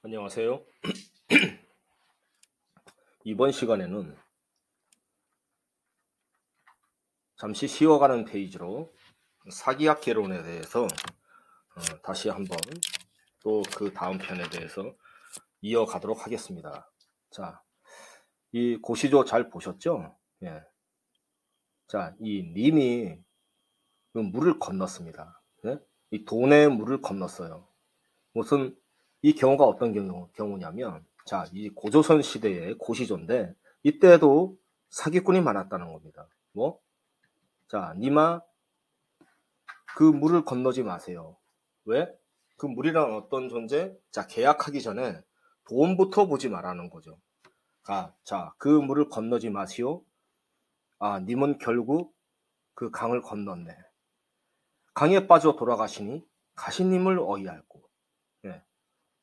안녕하세요. 이번 시간에는 잠시 쉬어가는 페이지로 사기학 개론에 대해서 다시 한번 또 그 다음 편에 대해서 이어가도록 하겠습니다. 자, 이 고시조 잘 보셨죠? 예. 자, 이 님이 그 물을 건넜습니다. 예? 이 돈의 물을 건넜어요. 무슨 이 경우가 어떤 경우냐면, 자, 이 고조선 시대의 고시조인데 이때도 사기꾼이 많았다는 겁니다. 뭐? 자, 님아 그 물을 건너지 마세요. 왜? 그 물이란 어떤 존재? 자, 계약하기 전에 돈부터 보지 말라는 거죠. 자, 그 물을 건너지 마시오. 님은 결국 그 강을 건넜네. 강에 빠져 돌아가시니 가시님을 어이할고. 예.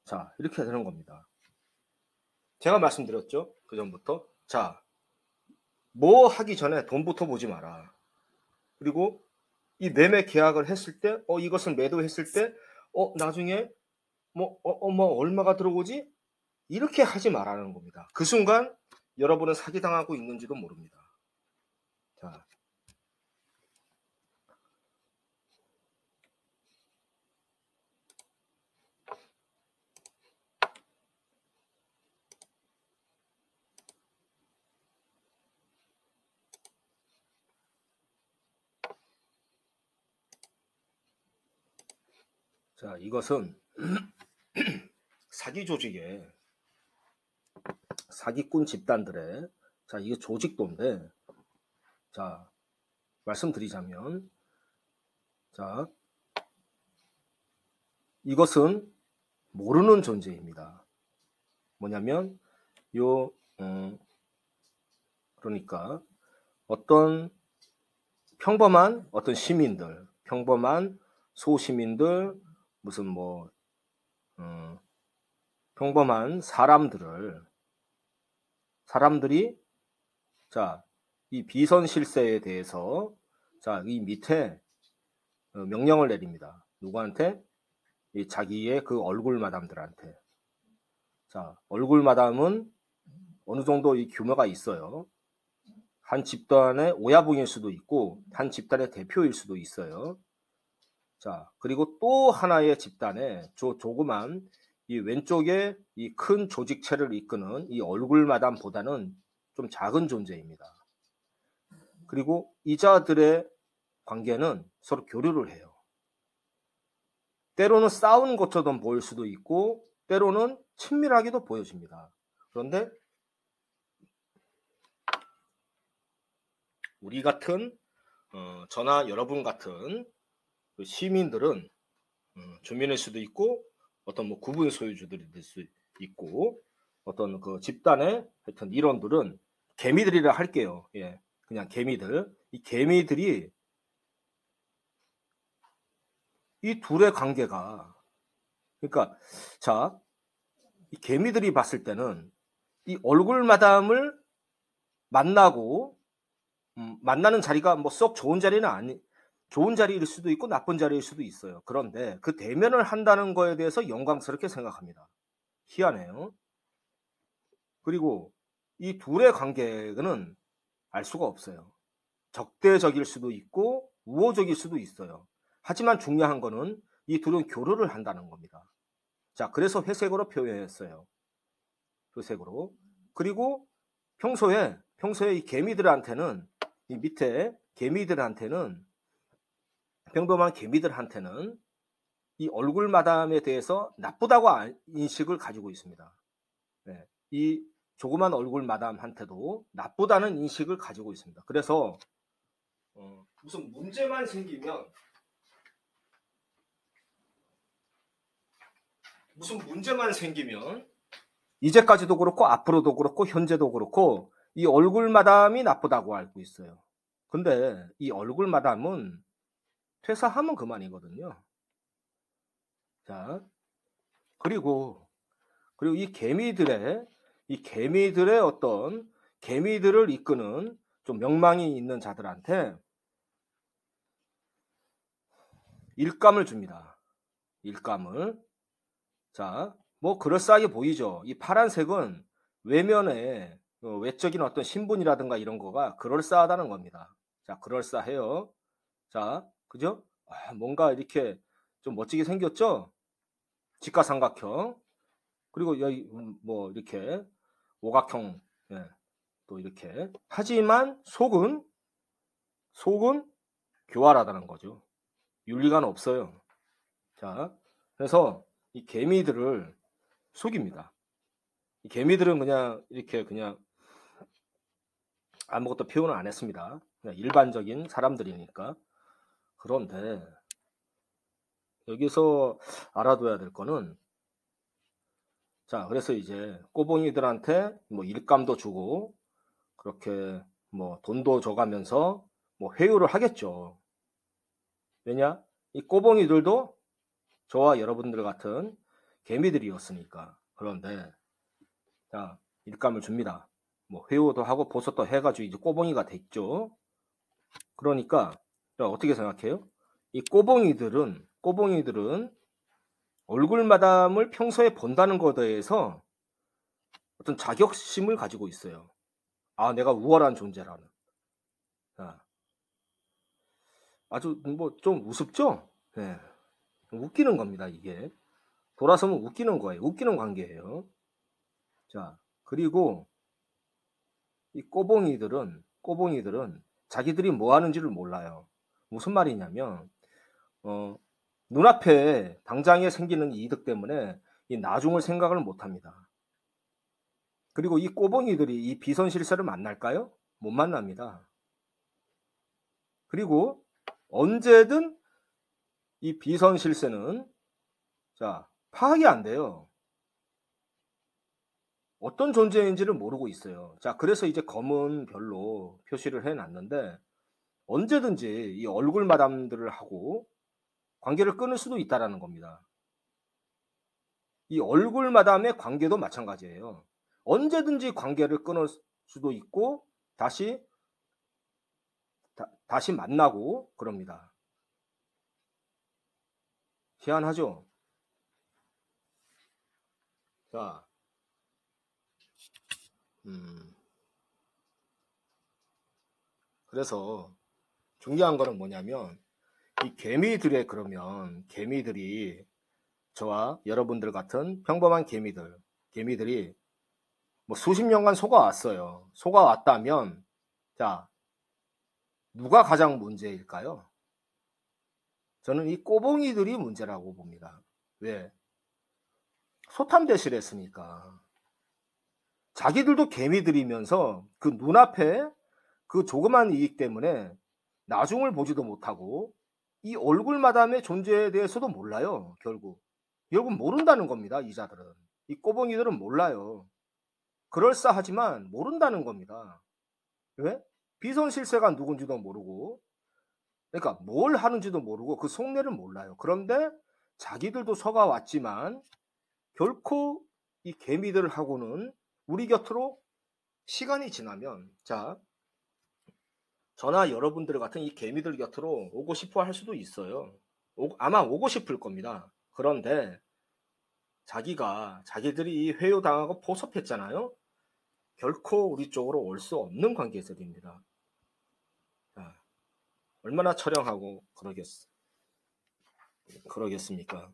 자, 이렇게 되는 겁니다. 제가 말씀드렸죠? 그 전부터. 자, 뭐 하기 전에 돈부터 보지 마라. 그리고 이 매매 계약을 했을 때, 이것을 매도했을 때, 나중에 뭐 얼마가 들어오지? 이렇게 하지 말라는 겁니다. 그 순간 여러분은 사기당하고 있는지도 모릅니다. 자, 이것은 사기 조직의 사기꾼 집단들의 자, 이게 조직도인데, 자, 말씀드리자면, 자, 이것은 모르는 존재입니다. 뭐냐면 그러니까 어떤 평범한 어떤 시민들, 평범한 소시민들, 무슨 평범한 사람들이 자, 이 비선 실세에 대해서 자, 이 밑에 명령을 내립니다. 누구한테? 이 자기의 그 얼굴 마담들한테. 자, 얼굴 마담은 어느 정도 이 규모가 있어요. 한 집단의 오야붕일 수도 있고 한 집단의 대표일 수도 있어요. 자, 그리고 또 하나의 집단의 조그만 이 왼쪽에 이 큰 조직체를 이끄는 이 얼굴마담보다는 좀 작은 존재입니다. 그리고 이자들의 관계는 서로 교류를 해요. 때로는 싸우는 것처럼 보일 수도 있고 때로는 친밀하게도 보여집니다. 그런데 우리 같은 저나 여러분 같은 그 시민들은 주민일 수도 있고 어떤 구분 소유주들이 될 수 있고 어떤 그 집단의 하여튼 일원들은 개미들이라 할게요. 예, 그냥 개미들. 이 개미들이 이 둘의 관계가 그러니까 자, 이 개미들이 봤을 때는 이 얼굴 마담을 만나고 만나는 자리가 썩 좋은 자리는 좋은 자리일 수도 있고 나쁜 자리일 수도 있어요. 그런데 그 대면을 한다는 거에 대해서 영광스럽게 생각합니다. 희한해요. 그리고 이 둘의 관계는 알 수가 없어요. 적대적일 수도 있고 우호적일 수도 있어요. 하지만 중요한 거는 이 둘은 교류를 한다는 겁니다. 자, 그래서 회색으로 표현했어요. 회색으로. 그리고 평소에 이 개미들한테는 이 밑에 개미들한테는 평범한 개미들한테는 이 얼굴 마담에 대해서 나쁘다고 인식을 가지고 있습니다. 네, 이 조그만 얼굴 마담한테도 나쁘다는 인식을 가지고 있습니다. 그래서 무슨 문제만 생기면 이제까지도 그렇고 앞으로도 그렇고 현재도 그렇고 이 얼굴 마담이 나쁘다고 알고 있어요. 근데 이 얼굴 마담은 퇴사하면 그만이거든요. 자, 그리고 이 개미들의 어떤 개미들을 이끄는 좀 명망이 있는 자들한테 일감을 줍니다. 일감을. 자, 뭐 그럴싸하게 보이죠. 이 파란색은 외면에 외적인 어떤 신분이라든가 이런 거가 그럴싸하다는 겁니다. 자, 그럴싸해요. 자, 그죠? 뭔가 이렇게 좀 멋지게 생겼죠? 직가삼각형. 그리고 여기 뭐 이렇게 오각형. 예, 또 이렇게. 하지만 속은 교활하다는 거죠. 윤리가 없어요. 자, 그래서 이 개미들을 속입니다. 이 개미들은 그냥 이렇게 그냥 아무것도 표현을 안 했습니다. 그냥 일반적인 사람들이니까. 그런데 여기서 알아둬야 될 거는, 자, 그래서 이제 꼬봉이들한테 뭐 일감도 주고 그렇게 뭐 돈도 줘가면서 뭐 회유를 하겠죠. 왜냐? 이 꼬봉이들도 저와 여러분들 같은 개미들이었으니까. 그런데 자, 일감을 줍니다. 뭐 회유도 하고 보석도 해가지고 이제 꼬봉이가 됐죠. 그러니까 자, 어떻게 생각해요? 이 꼬봉이들은 얼굴 마담을 평소에 본다는 것에 대해서 어떤 자격심을 가지고 있어요. 아, 내가 우월한 존재라는. 자, 아주 뭐 좀 우습죠? 네. 웃기는 겁니다, 이게. 돌아서면 웃기는 거예요. 웃기는 관계예요. 자, 그리고 이 꼬봉이들은 자기들이 뭐 하는지를 몰라요. 무슨 말이냐면, 어, 눈앞에 당장에 생기는 이득 때문에 이 나중을 생각을 못 합니다. 그리고 이 꼬봉이들이 이 비선실세를 만날까요? 못 만납니다. 그리고 언제든 이 비선실세는 자, 파악이 안 돼요. 어떤 존재인지를 모르고 있어요. 자, 그래서 이제 검은 별로 표시를 해놨는데 언제든지 이 얼굴 마담들을 하고 관계를 끊을 수도 있다라는 겁니다. 이 얼굴 마담의 관계도 마찬가지예요. 언제든지 관계를 끊을 수도 있고 다시 만나고 그럽니다. 희한하죠? 자, 그래서 중요한 거는 뭐냐면 이 개미들이 저와 여러분들 같은 평범한 개미들이 뭐 수십 년간 속아왔어요. 속아왔다면 자, 누가 가장 문제일까요? 저는 이 꼬봉이들이 문제라고 봅니다. 왜? 소탐대실 했으니까. 자기들도 개미들이면서 그 눈앞에 그 조그만 이익 때문에 나중을 보지도 못하고 이 얼굴 마담의 존재에 대해서도 몰라요. 결국 모른다는 겁니다. 이자들은. 이 꼬봉이들은 몰라요. 그럴싸하지만 모른다는 겁니다. 왜? 비선실세가 누군지도 모르고 그러니까 뭘 하는지도 모르고 그 속내를 몰라요. 그런데 자기들도 속아왔지만 결코 이 개미들하고는 우리 곁으로 시간이 지나면 자, 저나 여러분들 같은 이 개미들 곁으로 오고 싶어 할 수도 있어요. 아마 오고 싶을 겁니다. 그런데 자기들이 이 회유당하고 포섭했잖아요. 결코 우리 쪽으로 올 수 없는 관계들입니다. 자, 얼마나 처량하고 그러겠습니까?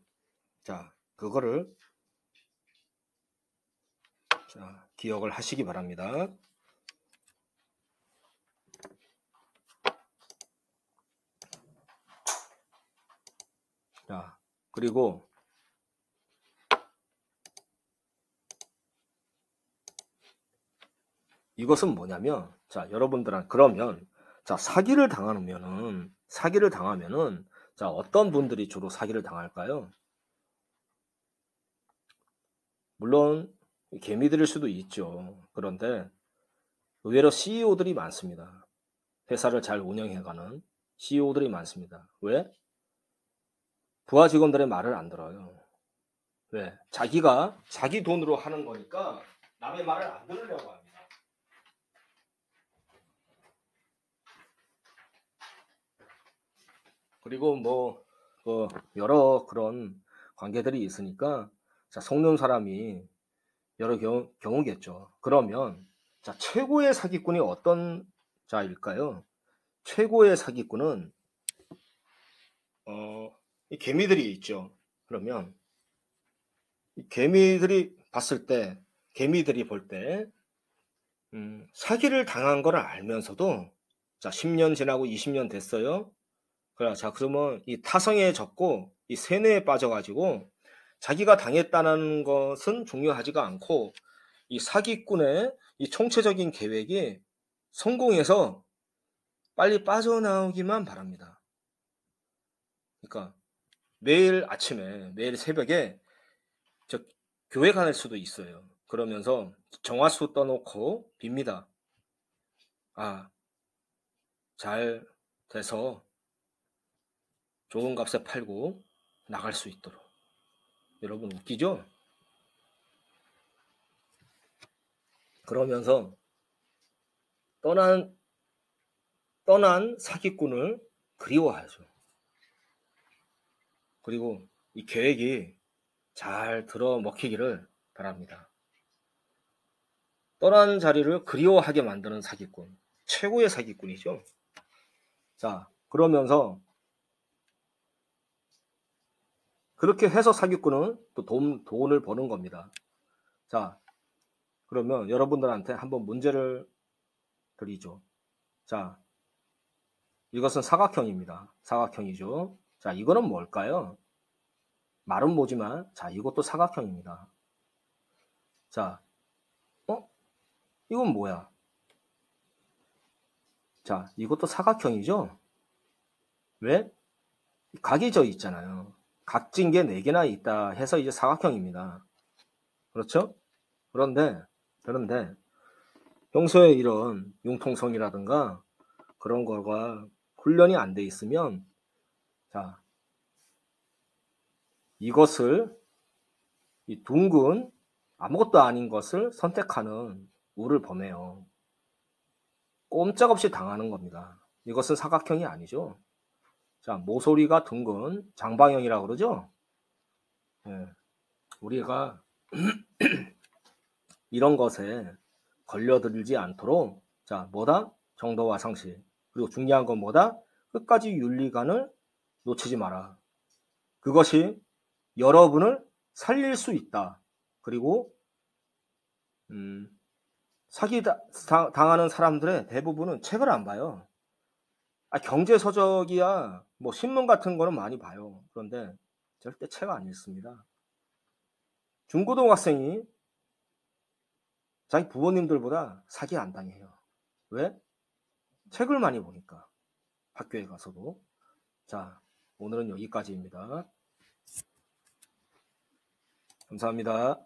자, 그거를 자, 기억을 하시기 바랍니다. 자, 그리고 이것은 뭐냐면 자, 여러분들은 그러면 자, 사기를 당하면은 자, 어떤 분들이 주로 사기를 당할까요? 물론 개미들일 수도 있죠. 그런데 의외로 CEO들이 많습니다. 회사를 잘 운영해가는 CEO들이 많습니다. 왜? 부하 직원들의 말을 안 들어요. 왜? 자기 돈으로 하는 거니까 남의 말을 안 들으려고 합니다. 그리고 뭐 여러 그런 관계들이 있으니까 자, 속는 사람이 여러 경우겠죠. 그러면 자, 최고의 사기꾼이 어떤 자일까요? 최고의 사기꾼은 이 개미들이 있죠. 그러면 이 개미들이 봤을 때, 개미들이 볼 때 사기를 당한 걸 알면서도 자, 10년 지나고 20년 됐어요. 그래, 자, 그러면 이 타성에 젖고 이 세뇌에 빠져가지고 자기가 당했다는 것은 중요하지가 않고 이 사기꾼의 이 총체적인 계획이 성공해서 빨리 빠져나오기만 바랍니다. 그러니까 매일 아침에, 매일 새벽에 저 교회 갈 수도 있어요. 그러면서 정화수 떠놓고 빕니다. 아, 잘 돼서 좋은 값에 팔고 나갈 수 있도록. 여러분 웃기죠? 그러면서 떠난 사기꾼을 그리워하죠. 그리고 이 계획이 잘 들어먹히기를 바랍니다. 떠난 자리를 그리워하게 만드는 사기꾼, 최고의 사기꾼이죠. 자, 그러면서 그렇게 해서 사기꾼은 또 돈을 버는 겁니다. 자, 그러면 여러분들한테 한번 문제를 드리죠. 자, 이것은 사각형입니다. 사각형이죠. 자, 이거는 뭘까요? 말은 뭐지만, 자, 이것도 사각형입니다. 자, 이건 뭐야? 자, 이것도 사각형이죠? 왜? 각이 져 있잖아요. 각진 게 4개나 있다 해서 이제 사각형입니다. 그렇죠? 그런데 평소에 이런 융통성이라든가 그런 거가 훈련이 안 돼 있으면 자, 이것을 이 둥근 아무것도 아닌 것을 선택하는 우를 범해요. 꼼짝없이 당하는 겁니다. 이것은 사각형이 아니죠. 자, 모서리가 둥근 장방형이라고 그러죠. 예, 우리가 이런 것에 걸려들지 않도록 자, 뭐다? 정도와 상식. 그리고 중요한 건 뭐다? 끝까지 윤리관을 놓치지 마라. 그것이 여러분을 살릴 수 있다. 그리고 사기 당하는 사람들의 대부분은 책을 안 봐요. 경제 서적이야 뭐 신문 같은 거는 많이 봐요. 그런데 절대 책 안 읽습니다. 중고등학생이 자기 부모님들보다 사기 안 당해요. 왜? 책을 많이 보니까. 학교에 가서도. 자, 오늘은 여기까지입니다. 감사합니다.